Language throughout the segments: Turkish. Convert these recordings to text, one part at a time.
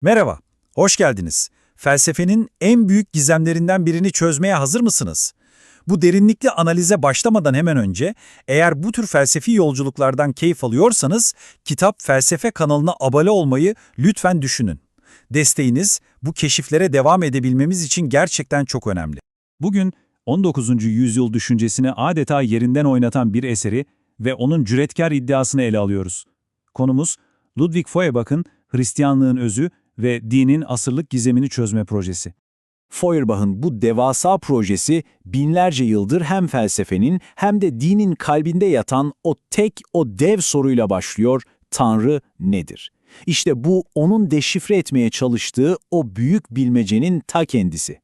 Merhaba, hoş geldiniz. Felsefenin en büyük gizemlerinden birini çözmeye hazır mısınız? Bu derinlikli analize başlamadan hemen önce, eğer bu tür felsefi yolculuklardan keyif alıyorsanız, Kitap Felsefe kanalına abone olmayı lütfen düşünün. Desteğiniz, bu keşiflere devam edebilmemiz için gerçekten çok önemli. Bugün 19. yüzyıl düşüncesini adeta yerinden oynatan bir eseri ve onun cüretkar iddiasını ele alıyoruz. Konumuz, Ludwig Feuerbach'ın Hristiyanlığın özü ve dinin asırlık gizemini çözme projesi. Feuerbach'ın bu devasa projesi binlerce yıldır hem felsefenin hem de dinin kalbinde yatan o dev soruyla başlıyor: Tanrı nedir? İşte bu onun deşifre etmeye çalıştığı o büyük bilmecenin ta kendisi.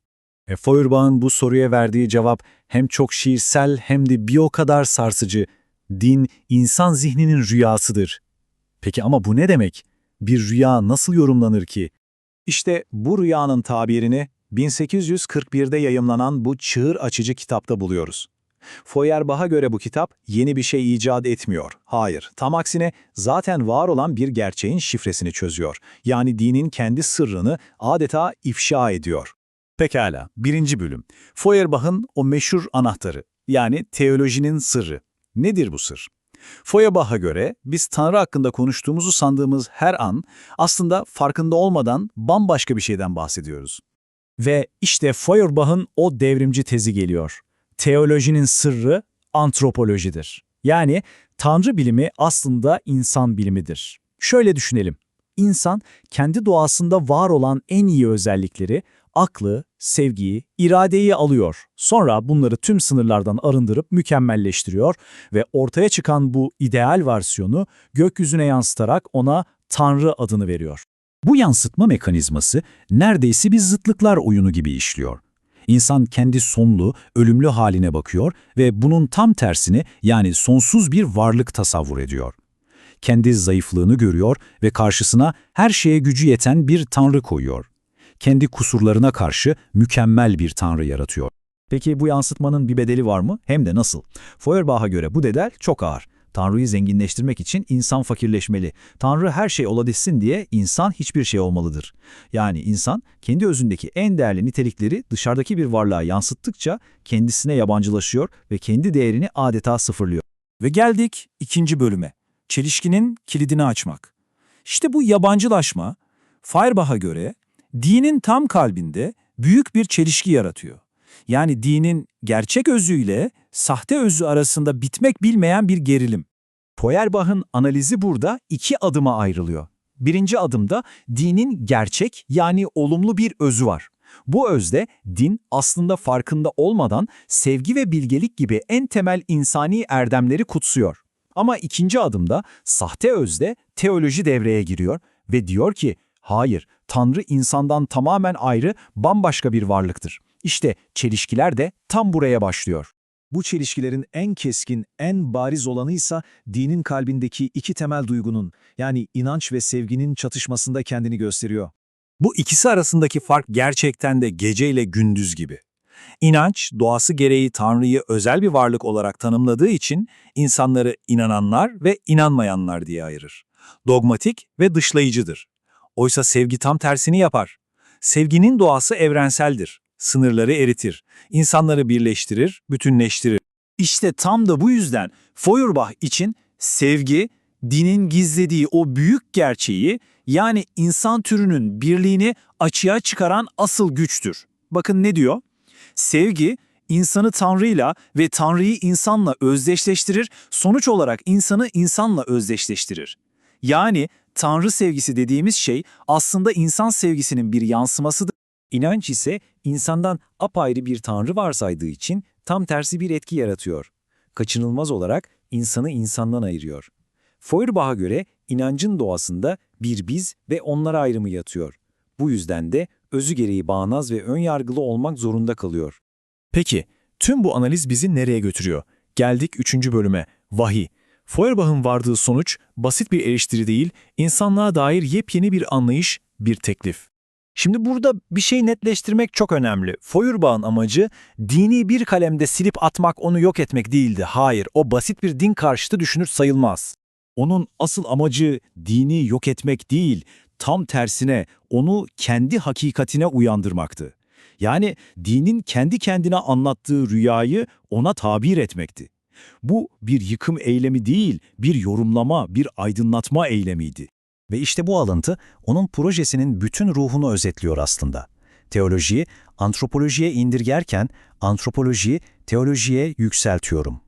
Feuerbach'ın bu soruya verdiği cevap hem çok şiirsel hem de bir o kadar sarsıcı. Din, insan zihninin rüyasıdır. Peki ama bu ne demek? Bir rüya nasıl yorumlanır ki? İşte bu rüyanın tabirini 1841'de yayımlanan bu çığır açıcı kitapta buluyoruz. Feuerbach'a göre bu kitap yeni bir şey icat etmiyor. Hayır, tam aksine zaten var olan bir gerçeğin şifresini çözüyor. Yani dinin kendi sırrını adeta ifşa ediyor. Pekala, 1. bölüm. Feuerbach'ın o meşhur anahtarı, yani teolojinin sırrı. Nedir bu sır? Feuerbach'a göre biz Tanrı hakkında konuştuğumuzu sandığımız her an aslında farkında olmadan bambaşka bir şeyden bahsediyoruz. Ve işte Feuerbach'ın o devrimci tezi geliyor. Teolojinin sırrı antropolojidir. Yani Tanrı bilimi aslında insan bilimidir. Şöyle düşünelim. İnsan kendi doğasında var olan en iyi özellikleri, aklı, sevgiyi, iradeyi alıyor. Sonra bunları tüm sınırlardan arındırıp mükemmelleştiriyor ve ortaya çıkan bu ideal versiyonu gökyüzüne yansıtarak ona Tanrı adını veriyor. Bu yansıtma mekanizması neredeyse bir zıtlıklar oyunu gibi işliyor. İnsan kendi sonlu, ölümlü haline bakıyor ve bunun tam tersini, yani sonsuz bir varlık tasavvur ediyor. Kendi zayıflığını görüyor ve karşısına her şeye gücü yeten bir Tanrı koyuyor. Kendi kusurlarına karşı mükemmel bir Tanrı yaratıyor. Peki bu yansıtmanın bir bedeli var mı? Hem de nasıl? Feuerbach'a göre bu bedel çok ağır. Tanrı'yı zenginleştirmek için insan fakirleşmeli. Tanrı her şey olabilsin diye insan hiçbir şey olmalıdır. Yani insan kendi özündeki en değerli nitelikleri dışarıdaki bir varlığa yansıttıkça kendisine yabancılaşıyor ve kendi değerini adeta sıfırlıyor. Ve geldik 2. bölüme. Çelişkinin kilidini açmak. İşte bu yabancılaşma, Feuerbach'a göre dinin tam kalbinde büyük bir çelişki yaratıyor. Yani dinin gerçek özüyle sahte özü arasında bitmek bilmeyen bir gerilim. Feuerbach'ın analizi burada 2 adıma ayrılıyor. Birinci adımda dinin gerçek, yani olumlu bir özü var. Bu özde din aslında farkında olmadan sevgi ve bilgelik gibi en temel insani erdemleri kutsuyor. Ama ikinci adımda sahte özde teoloji devreye giriyor ve diyor ki hayır, Tanrı insandan tamamen ayrı, bambaşka bir varlıktır. İşte çelişkiler de tam buraya başlıyor. Bu çelişkilerin en keskin, en bariz olanıysa dinin kalbindeki 2 temel duygunun, yani inanç ve sevginin çatışmasında kendini gösteriyor. Bu ikisi arasındaki fark gerçekten de gece ile gündüz gibi. İnanç, doğası gereği Tanrı'yı özel bir varlık olarak tanımladığı için insanları inananlar ve inanmayanlar diye ayırır. Dogmatik ve dışlayıcıdır. Oysa sevgi tam tersini yapar. Sevginin doğası evrenseldir. Sınırları eritir. İnsanları birleştirir, bütünleştirir. İşte tam da bu yüzden Feuerbach için sevgi, dinin gizlediği o büyük gerçeği, yani insan türünün birliğini açığa çıkaran asıl güçtür. Bakın ne diyor? Sevgi, insanı Tanrı'yla ve Tanrı'yı insanla özdeşleştirir, sonuç olarak insanı insanla özdeşleştirir. Yani Tanrı sevgisi dediğimiz şey aslında insan sevgisinin bir yansımasıdır. İnanç ise insandan apayrı bir Tanrı varsaydığı için tam tersi bir etki yaratıyor. Kaçınılmaz olarak insanı insandan ayırıyor. Feuerbach'a göre inancın doğasında bir biz ve onlar ayrımı yatıyor. Bu yüzden de özü gereği bağnaz ve önyargılı olmak zorunda kalıyor. Peki, tüm bu analiz bizi nereye götürüyor? Geldik 3. bölüme, vahiy. Feuerbach'ın vardığı sonuç basit bir eleştiri değil, insanlığa dair yepyeni bir anlayış, bir teklif. Şimdi burada bir şey netleştirmek çok önemli. Feuerbach'ın amacı dini bir kalemde silip atmak, onu yok etmek değildi. Hayır, o basit bir din karşıtı düşünür sayılmaz. Onun asıl amacı dini yok etmek değil, tam tersine onu kendi hakikatine uyandırmaktı. Yani dinin kendi kendine anlattığı rüyayı ona tabir etmekti. Bu bir yıkım eylemi değil, bir yorumlama, bir aydınlatma eylemiydi. Ve işte bu alıntı onun projesinin bütün ruhunu özetliyor aslında. Teolojiyi antropolojiye indirgerken antropolojiyi teolojiye yükseltiyorum.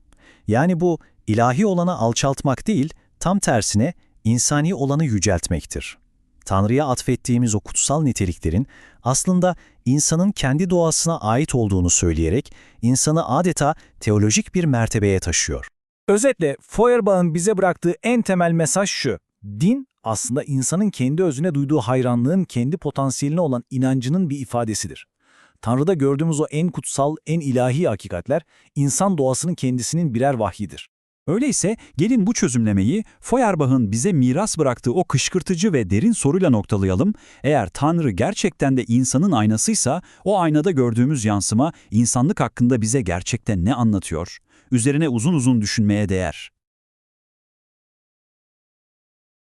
Yani bu ilahi olanı alçaltmak değil, tam tersine insani olanı yüceltmektir. Tanrı'ya atfettiğimiz o kutsal niteliklerin aslında insanın kendi doğasına ait olduğunu söyleyerek insanı adeta teolojik bir mertebeye taşıyor. Özetle Feuerbach'ın bize bıraktığı en temel mesaj şu: din aslında insanın kendi özüne duyduğu hayranlığın kendi potansiyeline olan inancının bir ifadesidir. Tanrı'da gördüğümüz o en kutsal, en ilahi hakikatler insan doğasının kendisinin birer vahyidir. Öyleyse gelin bu çözümlemeyi Feuerbach'ın bize miras bıraktığı o kışkırtıcı ve derin soruyla noktalayalım. Eğer Tanrı gerçekten de insanın aynasıysa, o aynada gördüğümüz yansıma insanlık hakkında bize gerçekten ne anlatıyor? Üzerine uzun uzun düşünmeye değer.